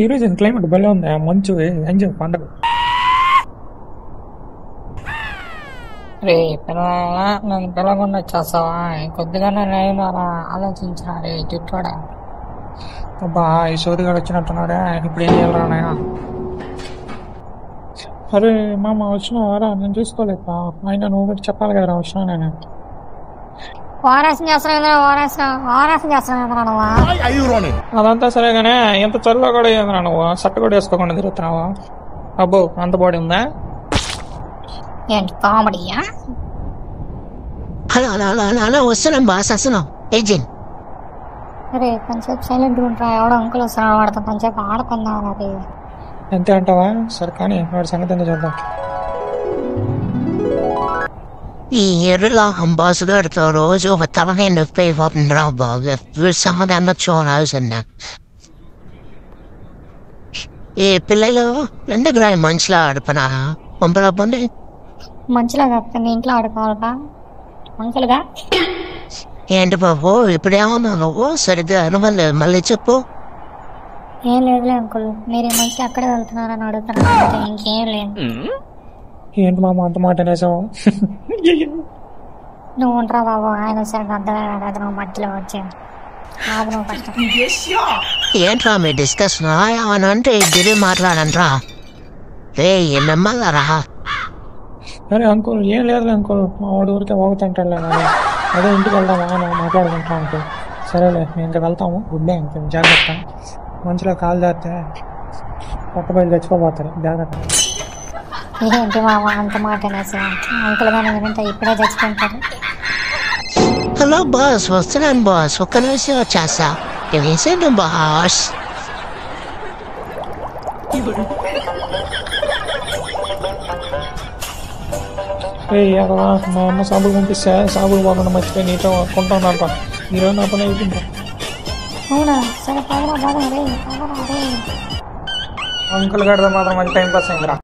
ఈరోజు క్లైమేట్ భలే ఉంది, మంచు ఎంజాయ్ పండగ. రే పిల్లల నన్ను పిలవకుండా వచ్చేస్తావా? కొద్దిగానే నేను అలా ఆలోచించిన రే చుట్టూడా. అబ్బా ఈ సోదిగాడు వచ్చినట్టున్నాడే, ఇప్పుడు ఏం చేయాలరా? అరే మామ వచ్చినావారా? నేను చూసుకోలేక అయినా నువ్వు కూడా చెప్పాలి కదరా వచ్చినా నేను. వారాసం చేస్తున్నావు. అదంతా సరే కానీ ఎంత చల్ల కూడా ఏంద్రా నువ్వు? షర్ట్ కూడా వేసుకోకుండా తిరుగుతున్నావా? అబ్బో అంత బాడీ ఉందా? ఏంటి కామెడీయా? హలో వస్తున్నాం బాస్, వస్తున్నాం. ఏజెంట్ అరే కొంచెంసేపు సైలెంట్గా ఉంటా. ఎవడో అంకుల్ వస్తున్నాడు, వాడితో కొంచెంసేపు ఆడుకుందాం. అది అంతే అంటావా? సరే కానీ వాడి సంగతి ఎంత చూద్దాం. ఈ ఎర్రలో అంబాసిడర్తో రోజు ఒక తలనే నొప్పి అయిపోతుందిరా బాబు. సమాధానం చూడాల్సిందా? ఏ పిల్లలు ఎందుకు రా మంచిలా ఆడుపనా? పంపరాబండి మంచిగా కాకపోతే నీ ఇంట్లో ఆడుకోవాలరా అంకుల్గా. ఏంటి బాబు ఇప్పుడేమన్నా నువ్వు సరిగ్గా అనుభవం? మళ్ళీ చెప్పు. ఏం లేదులే అంకుల్, మీరు మంచిగా అక్కడే వెళ్తున్నారని అడుగుతున్నా, ఇంకేం లేదు. ఏంటి మామ అంత మాట అనేసావు? నువ్వు ఉంటారా బాబు, ఆయన సరిగ్గా అర్థమయ్యాడు. నువ్వు మధ్యలో వచ్చా ఏంట్రా మీ డిస్కషన్? ఏమన్నా అంటే ఇద్దరే మాట్లాడంట్రా. ఏ నమ్మల్లారా? అరే అంకుల్ ఏం లేదు అంకుల్, మా వాడి ఊరికే పోగుతుంటాడులే కానీ అదే ఇంటికి వెళ్దామా అని మాట్లాడుకుంటాం అంకుల్. సరేలే మేము ఇంకా వెళ్తాము. గుడ్డే అంకుల్, జాగ్రత్త. మంచిలో కాలు జారితే పట్టబయలు చచ్చిపోతారు, జాగ్రత్త. ఏంటి మామ అంత మాట అనేసి? అంకుల్ గానే వింటే ఇప్పుడే చచ్చిపోతారు. హలో బాస్, వస్తున్నాను బాస్, ఒక్క నిమిషం వచ్చేస్తా. వేసాను బాస్. మా అమ్మ సాబులు పంపిస్తే సాబులు బాగుండా మర్చిపోయి నీతో కొంటా ఉన్నారు. ఈరోజు నా పని అయిపోయింది. అవునా? సరే పదరా బాగా రే. అంకుల్ గడితో మాత్రం మంచి టైం పాస్ అయిందిరా.